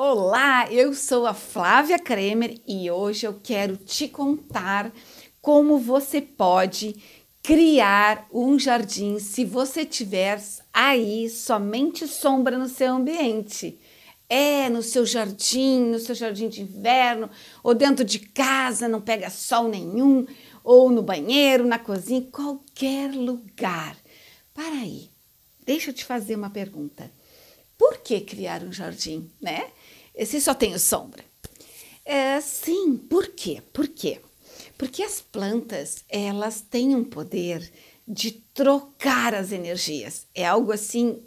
Olá, eu sou a Flávia Kremer e hoje eu quero te contar como você pode criar um jardim se você tiver aí somente sombra no seu ambiente. No seu jardim de inverno, ou dentro de casa, não pega sol nenhum, ou no banheiro, na cozinha, qualquer lugar. Para aí, deixa eu te fazer uma pergunta. Por que criar um jardim, né? Se só tem sombra. Sim, por quê? Por quê? Porque as plantas, elas têm um poder de trocar as energias. É algo assim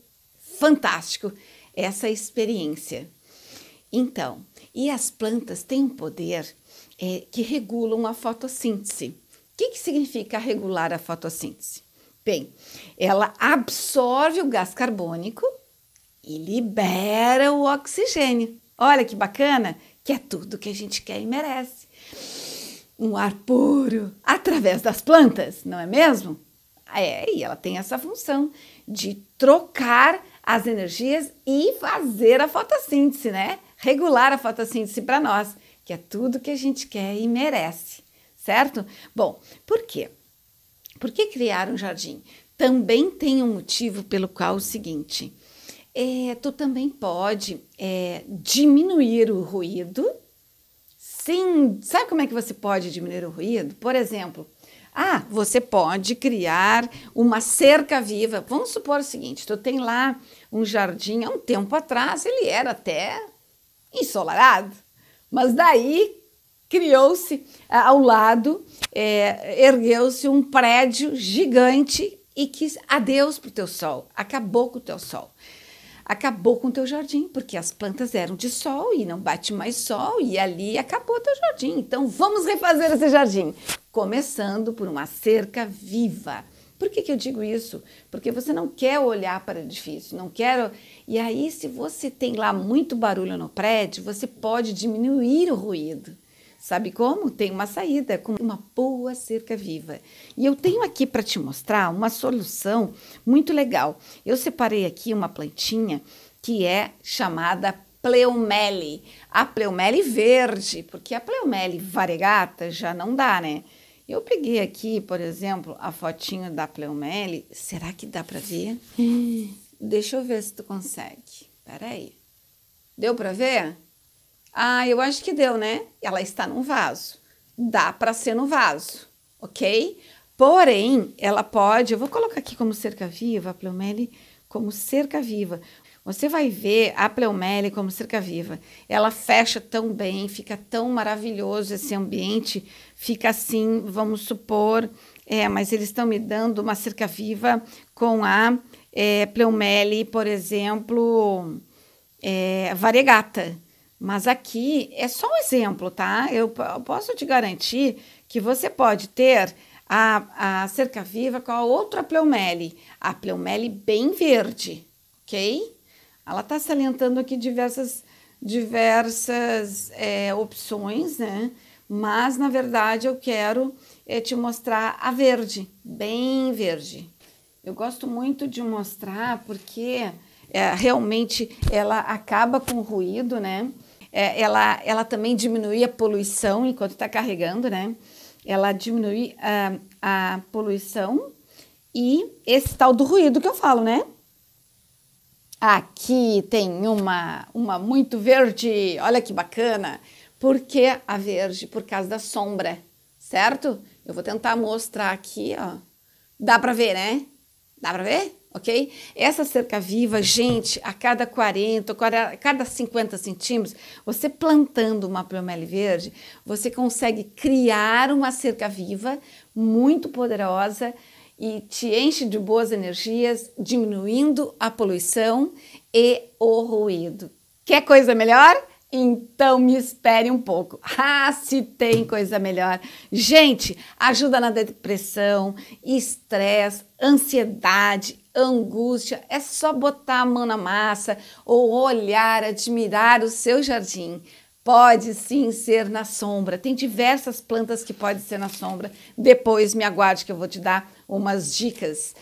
fantástico, essa experiência. Então, e as plantas têm um poder que regulam a fotossíntese. O que significa regular a fotossíntese? Bem, ela absorve o gás carbônico e libera o oxigênio. Olha que bacana, que é tudo que a gente quer e merece. Um ar puro através das plantas, não é mesmo? E ela tem essa função de trocar as energias e fazer a fotossíntese, né? Regular a fotossíntese para nós, que é tudo que a gente quer e merece, certo? Bom, por quê? Por que criar um jardim? Também tem um motivo pelo qual é o seguinte: tu também pode diminuir o ruído. Sim, sabe como é que você pode diminuir o ruído? Por exemplo, você pode criar uma cerca viva. Vamos supor o seguinte: tu tem lá um jardim, há um tempo atrás ele era até ensolarado, mas daí criou-se ao lado, ergueu-se um prédio gigante e quis adeus para o teu sol, acabou com o teu sol. Acabou com o teu jardim, porque as plantas eram de sol e não bate mais sol e ali acabou o teu jardim. Então vamos refazer esse jardim, começando por uma cerca viva. Por que eu digo isso? Porque você não quer olhar para o edifício, não quer. E aí, se você tem lá muito barulho no prédio, você pode diminuir o ruído. Sabe como? Tem uma saída com uma boa cerca viva. E eu tenho aqui para te mostrar uma solução muito legal. Eu separei aqui uma plantinha que é chamada Pleumele. A Pleumele verde, porque a Pleumele variegata já não dá, né? Eu peguei aqui, por exemplo, a fotinho da Pleumele. Será que dá para ver? Deixa eu ver se tu consegue. Peraí. Deu para ver? Eu acho que deu, né? Ela está num vaso. Dá para ser no vaso, ok? Porém, ela pode... Eu vou colocar aqui como cerca viva, a Pleumele como cerca viva. Você vai ver a Pleumele como cerca viva. Ela fecha tão bem, fica tão maravilhoso esse ambiente. Fica assim, vamos supor... mas eles estão me dando uma cerca viva com a Pleumele, por exemplo, variegata. Mas aqui é só um exemplo, tá? Eu posso te garantir que você pode ter a cerca viva com a outra Pleumele, a Pleumele bem verde, ok? Ela está salientando aqui diversas opções, né? Mas, na verdade, eu quero te mostrar a verde, bem verde. Eu gosto muito de mostrar porque realmente ela acaba com o ruído, né? Ela também diminui a poluição enquanto está carregando, né? Ela diminui a poluição e esse tal do ruído que eu falo, né? Aqui tem uma muito verde, olha que bacana. Por que a verde? Por causa da sombra, certo? Eu vou tentar mostrar aqui, ó. Dá para ver, né? Dá para ver? Ok? Essa cerca viva, gente, a cada 40, a cada 50 centímetros, você plantando uma Pleumele verde, você consegue criar uma cerca viva muito poderosa e te enche de boas energias, diminuindo a poluição e o ruído. Quer coisa melhor? Então me espere um pouco. Se tem coisa melhor. Gente, ajuda na depressão, estresse, ansiedade, angústia. É só botar a mão na massa ou olhar, admirar o seu jardim. Pode sim ser na sombra. Tem diversas plantas que podem ser na sombra. Depois me aguarde que eu vou te dar umas dicas,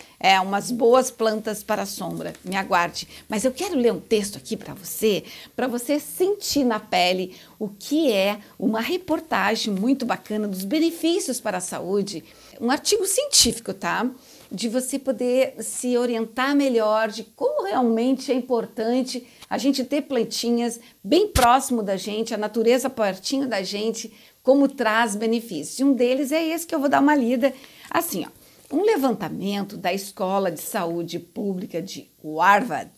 umas boas plantas para a sombra. Me aguarde. Mas eu quero ler um texto aqui para você sentir na pele o que é uma reportagem muito bacana dos benefícios para a saúde. Um artigo científico, tá? De você poder se orientar melhor de como realmente é importante a gente ter plantinhas bem próximo da gente, a natureza pertinho da gente, como traz benefícios. E um deles é esse que eu vou dar uma lida. Assim, ó, um levantamento da Escola de Saúde Pública de Harvard,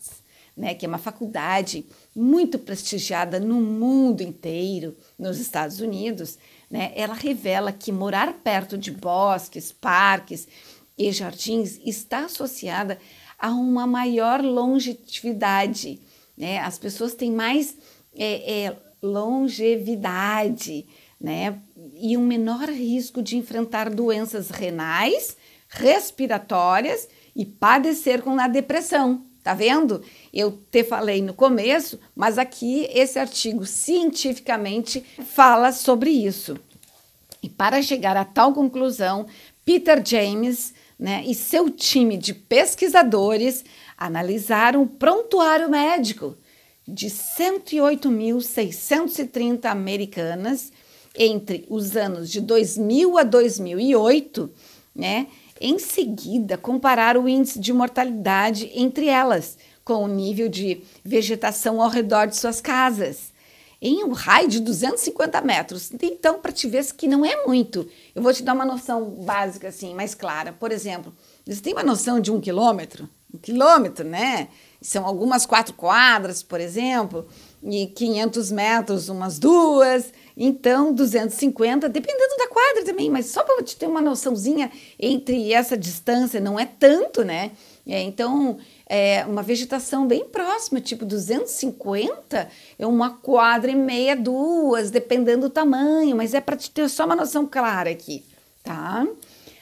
né, que é uma faculdade muito prestigiada no mundo inteiro, nos Estados Unidos, né, ela revela que morar perto de bosques, parques e jardins está associada a uma maior longevidade, né? As pessoas têm mais longevidade, né? E um menor risco de enfrentar doenças renais, respiratórias e padecer com a depressão. Tá vendo? Eu te falei no começo, mas aqui esse artigo cientificamente fala sobre isso. E para chegar a tal conclusão, Peter James, né, e seu time de pesquisadores analisaram o prontuário médico de 108.630 americanas entre os anos de 2000 a 2008, né? Em seguida, compararam o índice de mortalidade entre elas com o nível de vegetação ao redor de suas casas, em um raio de 250 metros. Então, para te ver que não é muito, eu vou te dar uma noção básica, assim, mais clara. Por exemplo, você tem uma noção de 1 quilômetro? 1 quilômetro, né? São algumas 4 quadras, por exemplo, e 500 metros, umas 2. Então, 250, dependendo da quadra também, mas só para te ter uma noçãozinha entre essa distância, não é tanto, né? Então, uma vegetação bem próxima, tipo 250, é uma quadra e meia, 2, dependendo do tamanho, mas é para te ter só uma noção clara aqui, tá?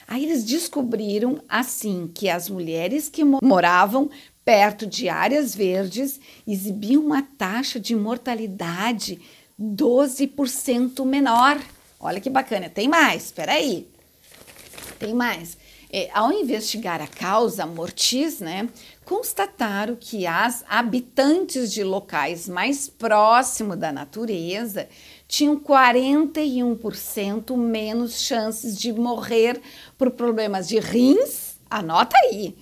Aí eles descobriram, assim, que as mulheres que moravam perto de áreas verdes exibiam uma taxa de mortalidade 12% menor. Olha que bacana, tem mais, espera aí, tem mais. Ao investigar a causa mortis, né, constataram que as habitantes de locais mais próximos da natureza tinham 41% menos chances de morrer por problemas de rins, anota aí,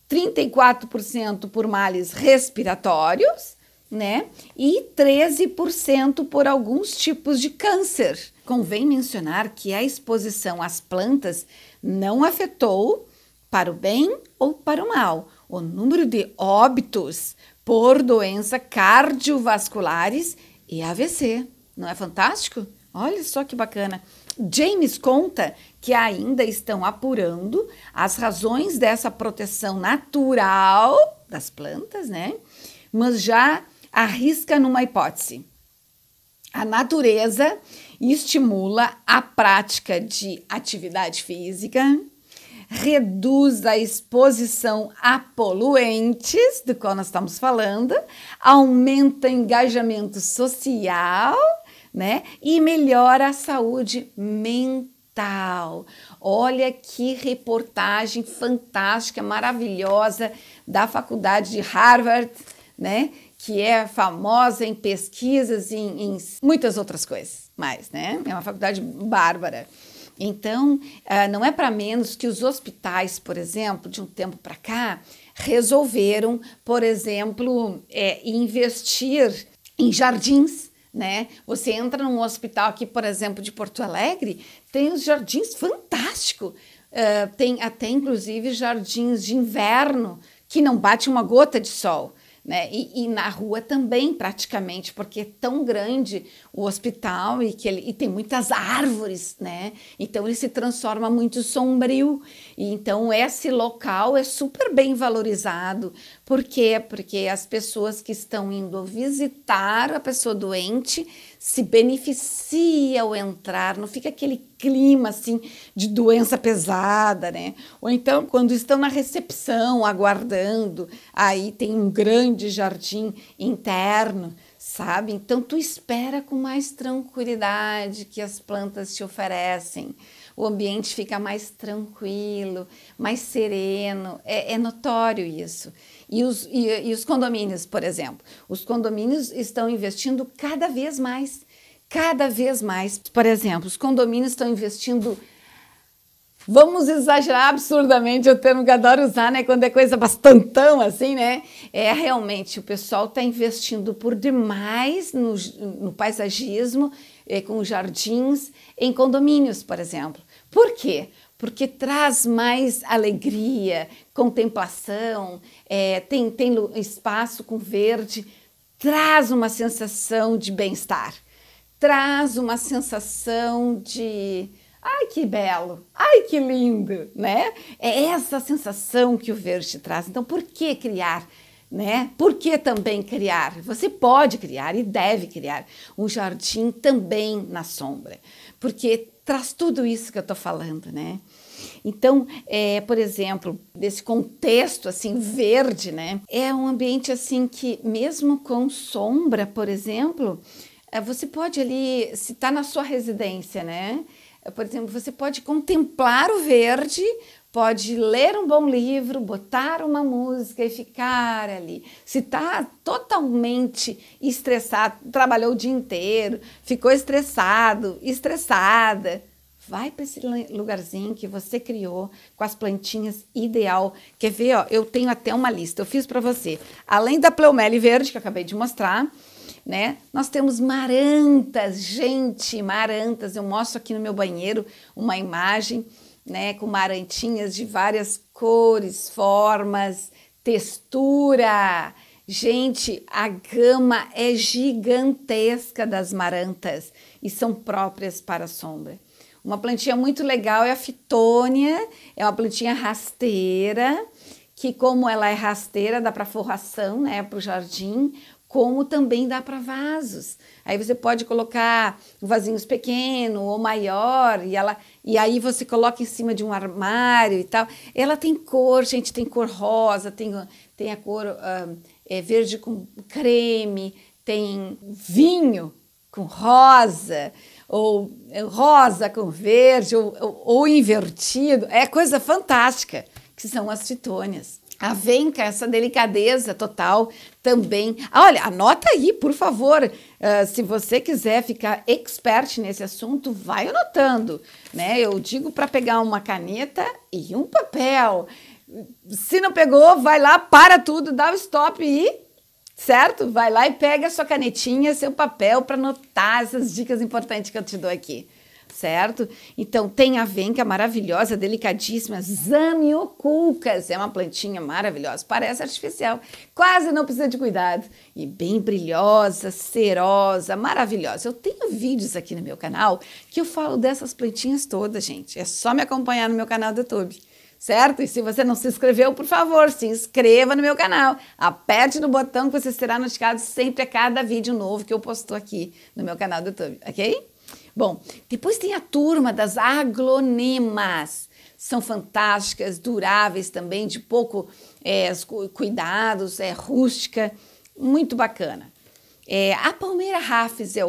34% por males respiratórios, né, e 13% por alguns tipos de câncer. Convém mencionar que a exposição às plantas não afetou, para o bem ou para o mal, o número de óbitos por doenças cardiovasculares e AVC. Não é fantástico? Olha só que bacana. James conta que ainda estão apurando as razões dessa proteção natural das plantas, né? Mas já arrisca numa hipótese. A natureza estimula a prática de atividade física, reduz a exposição a poluentes, do qual nós estamos falando, aumenta o engajamento social, né? E melhora a saúde mental. Olha que reportagem fantástica, maravilhosa da Faculdade de Harvard, né? Que é famosa em pesquisas, em muitas outras coisas mais, né? É uma faculdade bárbara. Então, não é para menos que os hospitais, por exemplo, de um tempo para cá, resolveram, por exemplo, investir em jardins, né? Você entra num hospital aqui, por exemplo, de Porto Alegre, tem os jardins fantásticos, tem até inclusive jardins de inverno que não bate uma gota de sol, né? E na rua também, praticamente, porque é tão grande o hospital e tem muitas árvores, né? Então ele se transforma muito sombrio. E então esse local é super bem valorizado. Por quê? Porque as pessoas que estão indo visitar a pessoa doente se beneficia ao entrar, não fica aquele clima assim de doença pesada, né? Ou então quando estão na recepção aguardando, aí tem um grande jardim interno, sabe? Então tu espera com mais tranquilidade que as plantas te oferecem. O ambiente fica mais tranquilo, mais sereno, é notório isso. E os condomínios, por exemplo, os condomínios estão investindo cada vez mais. Cada vez mais. Por exemplo, os condomínios estão investindo, vamos exagerar absurdamente, o termo que eu adoro usar, né? Quando é coisa bastantão assim, né? Realmente, o pessoal está investindo por demais no paisagismo, com jardins, em condomínios, por exemplo. Por quê? Porque traz mais alegria, contemplação, tem espaço com verde, traz uma sensação de bem-estar, traz uma sensação de ai, que belo! Ai, que lindo! Né? É essa sensação que o verde traz. Então, por que criar? Né? Por que também criar? Você pode criar e deve criar um jardim também na sombra, porque traz tudo isso que eu estou falando, né? Então, por exemplo, desse contexto assim verde, né? É um ambiente assim que mesmo com sombra, por exemplo, você pode ali, se está na sua residência, né? Por exemplo, você pode contemplar o verde, pode ler um bom livro, botar uma música e ficar ali. Se está totalmente estressado, trabalhou o dia inteiro, ficou estressado, estressada, vai para esse lugarzinho que você criou com as plantinhas ideal. Quer ver? Ó, eu tenho até uma lista, eu fiz para você. Além da pleumele verde que eu acabei de mostrar, né? Nós temos marantas, gente, marantas. Eu mostro aqui no meu banheiro uma imagem, né, com marantinhas de várias cores, formas, textura. Gente, a gama é gigantesca das marantas e são próprias para a sombra. Uma plantinha muito legal é a fitônia, é uma plantinha rasteira, que como ela é rasteira, dá para forração, né, para o jardim, como também dá para vasos. Aí você pode colocar vasinhos pequeno ou maior, e aí você coloca em cima de um armário e tal. Ela tem cor, gente, tem cor rosa, tem a cor verde com creme, tem vinho com rosa, ou rosa com verde, ou invertido. É coisa fantástica, que são as fitônias. A venca, essa delicadeza total também. Olha, anota aí, por favor, se você quiser ficar expert nesse assunto, vai anotando, né? Eu digo para pegar uma caneta e um papel. Se não pegou, vai lá, para tudo, dá o stop e, certo? Vai lá e pega a sua canetinha, seu papel para anotar essas dicas importantes que eu te dou aqui. Certo? Então, tem a venca maravilhosa, delicadíssima, Zamioculcas, é uma plantinha maravilhosa, parece artificial, quase não precisa de cuidado, e bem brilhosa, cerosa, maravilhosa. Eu tenho vídeos aqui no meu canal que eu falo dessas plantinhas todas, gente, é só me acompanhar no meu canal do YouTube. Certo? E se você não se inscreveu, por favor, se inscreva no meu canal. Aperte no botão que você será notificado sempre a cada vídeo novo que eu posto aqui no meu canal do YouTube, ok? Bom, depois tem a turma das aglonemas. São fantásticas, duráveis também, de pouco cuidados, rústica, muito bacana. A palmeira rafis é